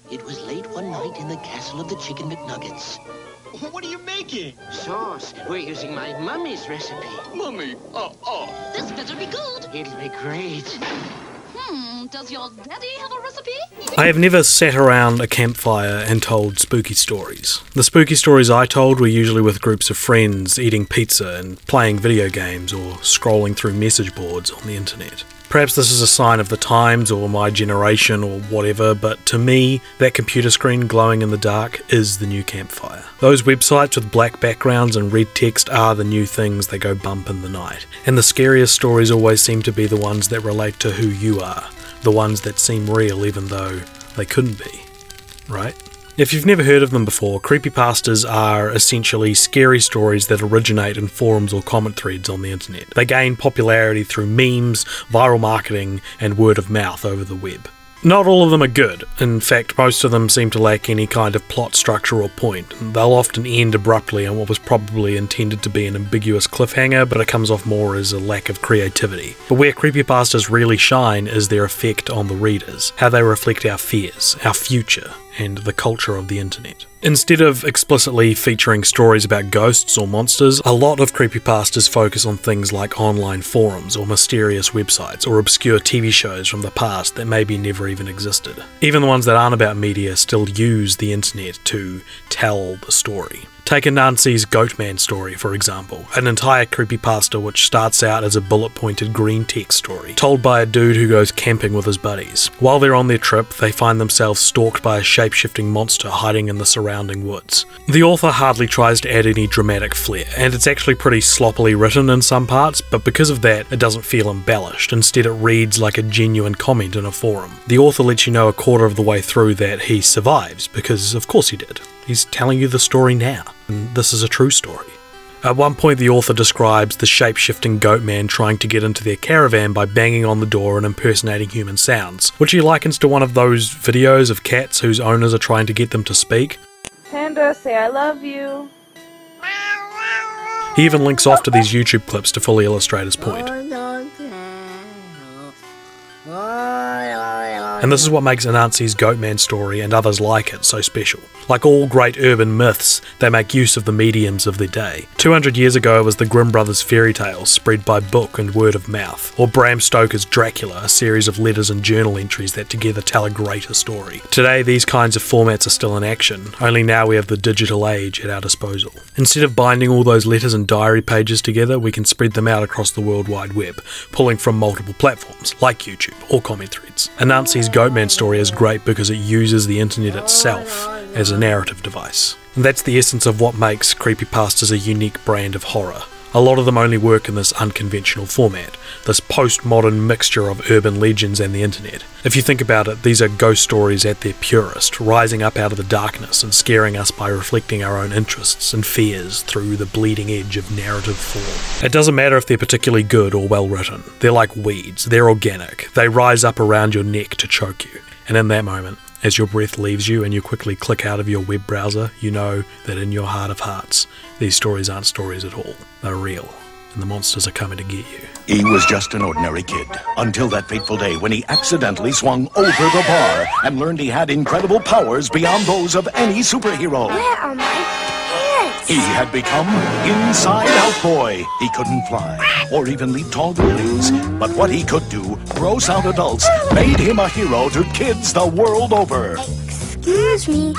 It was late one night in the castle of the Chicken McNuggets. What are you making? Sauce. We're using my mummy's recipe. Mummy, This better be good. It'll be great. Does your daddy have a recipe? I have never sat around a campfire and told spooky stories. The spooky stories I told were usually with groups of friends eating pizza and playing video games or scrolling through message boards on the internet. Perhaps this is a sign of the times or my generation or whatever, but to me, that computer screen glowing in the dark is the new campfire. Those websites with black backgrounds and red text are the new things that go bump in the night. And the scariest stories always seem to be the ones that relate to who you are, the ones that seem real even though they couldn't be, right? If you've never heard of them before, creepypastas are essentially scary stories that originate in forums or comment threads on the internet. They gain popularity through memes, viral marketing, and word of mouth over the web. Not all of them are good. In fact, most of them seem to lack any kind of plot structure or point. They'll often end abruptly on what was probably intended to be an ambiguous cliffhanger, but it comes off more as a lack of creativity. But where creepypastas really shine is their effect on the readers, how they reflect our fears, our future, and the culture of the internet. Instead of explicitly featuring stories about ghosts or monsters, a lot of creepypastas focus on things like online forums or mysterious websites or obscure TV shows from the past that maybe never even existed. Even the ones that aren't about media still use the internet to tell the story. Take Anansi's Goatman story, for example, an entire creepypasta which starts out as a bullet-pointed green text story, told by a dude who goes camping with his buddies. While they're on their trip, they find themselves stalked by a shape-shifting monster hiding in the surrounding woods. The author hardly tries to add any dramatic flair, and it's actually pretty sloppily written in some parts, but because of that, it doesn't feel embellished. Instead, it reads like a genuine comment in a forum. The author lets you know a quarter of the way through that he survives, because of course he did. He's telling you the story now, and this is a true story. At one point the author describes the shape-shifting Goatman trying to get into their caravan by banging on the door and impersonating human sounds, which he likens to one of those videos of cats whose owners are trying to get them to speak. Panda, say I love you. He even links off to these YouTube clips to fully illustrate his point. And this is what makes Anansi's Goatman story and others like it so special. Like all great urban myths, they make use of the mediums of their day. 200 years ago it was the Grimm brothers' fairy tales spread by book and word of mouth, or Bram Stoker's Dracula, a series of letters and journal entries that together tell a greater story. Today these kinds of formats are still in action, only now we have the digital age at our disposal. Instead of binding all those letters and diary pages together, we can spread them out across the World Wide Web, pulling from multiple platforms, like YouTube or comment threads. Anansi's Goatman story is great because it uses the internet itself as a narrative device. And that's the essence of what makes creepypastas a unique brand of horror. A lot of them only work in this unconventional format, this postmodern mixture of urban legends and the internet. If you think about it, these are ghost stories at their purest, rising up out of the darkness and scaring us by reflecting our own interests and fears through the bleeding edge of narrative form. It doesn't matter if they're particularly good or well written. They're like weeds, they're organic, they rise up around your neck to choke you. And in that moment, as your breath leaves you and you quickly click out of your web browser, you know that in your heart of hearts, these stories aren't stories at all. They're real, and the monsters are coming to get you. He was just an ordinary kid, until that fateful day when he accidentally swung over the bar and learned he had incredible powers beyond those of any superhero. Where are my parents? He had become Inside Out Boy. He couldn't fly, or even leap tall buildings, but what he could do, gross out adults, made him a hero to kids the world over. Excuse me.